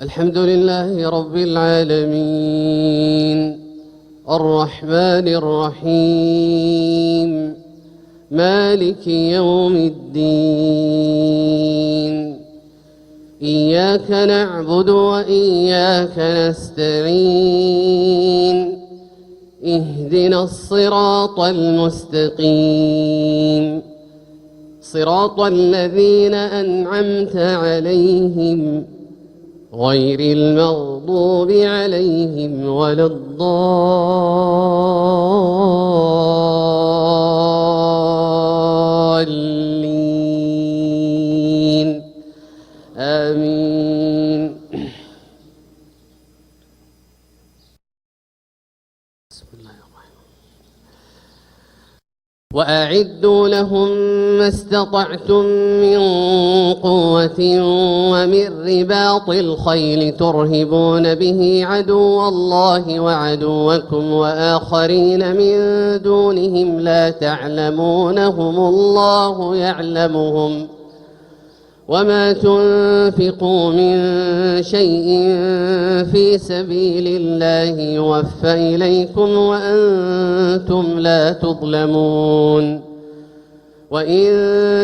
الحمد لله رب العالمين الرحمن الرحيم مالك يوم الدين إياك نعبد وإياك نستعين اهدنا الصراط المستقيم صراط الذين أنعمت عليهم غير المغضوب عليهم ولا الضالين آمين. بسم الله الرحمن الرحيم. وأعدوا لهم ما استطعتم من قوة ومن رباط الخيل ترهبون به عدو الله وعدوكم وآخرين من دونهم لا تعلمونهم الله يعلمهم وما تنفقوا من شيء في سبيل الله يوفى إليكم وأنتم لا تظلمون وإن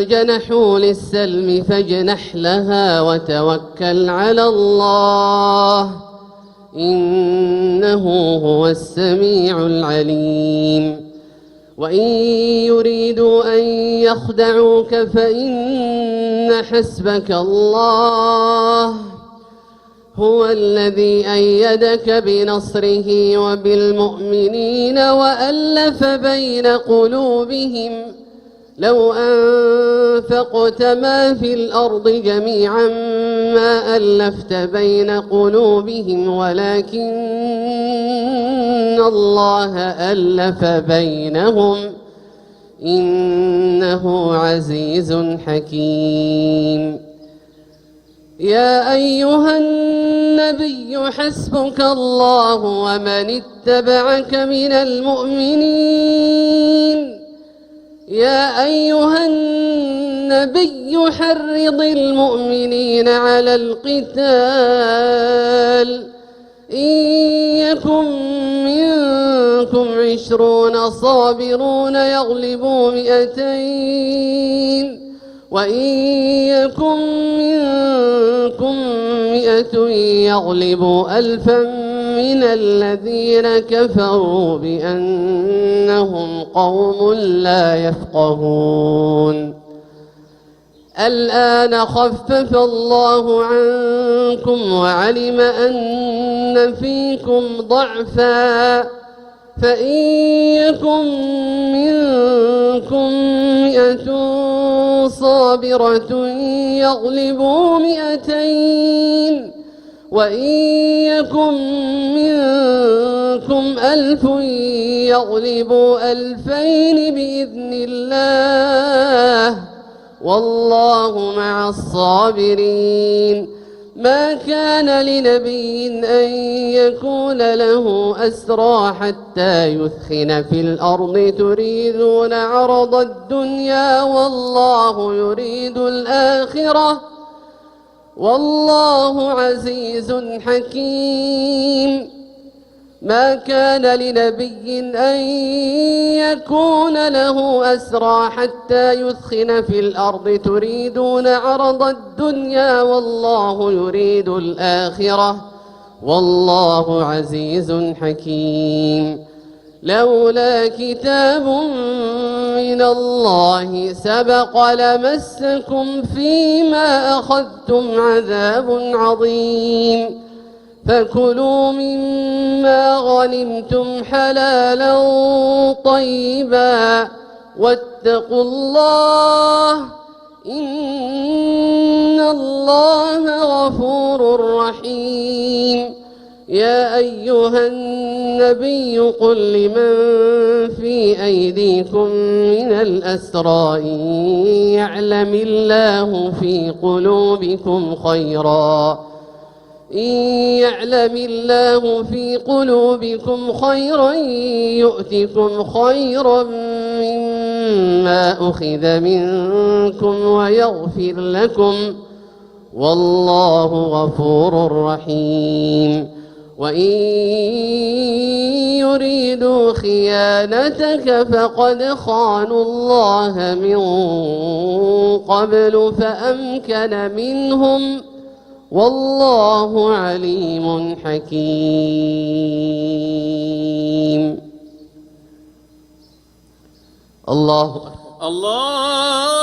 جنحوا للسلم فاجنح لها وتوكل على الله إنه هو السميع العليم وإن يريدوا أن يخدعوك فإن حسبك الله هو الذي أيدك بنصره وبالمؤمنين وألف بين قلوبهم لو أنفقت ما في الأرض جميعا ما ألفت بين قلوبهم ولكن الله ألف بينهم إنه عزيز حكيم. يا أيها النبي حسبك الله ومن اتبعك من المؤمنين. يا أيها النبي حرض المؤمنين على القتال إن يكن منكم 20 صابرون يغلبوا 200 وإن يكن منكم 100 يغلبوا 1000 من الذين كفروا بأنهم قوم لا يفقهون. الآن خفف الله عنكم وعلم أن فيكم ضعفا فإن يكن منكم 100 صابرة يغلبوا 200 وإن يكن منكم 1000 يغلبوا 2000 بإذن الله والله مع الصابرين. ما كان لنبي أن يكون له أسرى حتى يثخن في الأرض تريدون عرض الدنيا والله يريد الآخرة والله عزيز حكيم. ما كان لنبي أن يكون له أسرى حتى يثخن في الأرض تريدون عرض الدنيا والله يريد الآخرة والله عزيز حكيم. لولا كتاب من الله سبق لمسكم فيما أخذتم عذاب عظيم فكلوا مما غنمتم حلالا طيبا واتقوا الله إن الله غفور رحيم. يا أيها النبي قل لمن في أيديكم من الأسرى إن يعلم الله في قلوبكم خيرا يؤتكم خيرا مما مما أخذ منكم ويغفر لكم والله غفور رحيم وإن يريدوا خيانتك فقد خانوا الله من قبل فأمكن منهم والله عليم حكيم. الله الله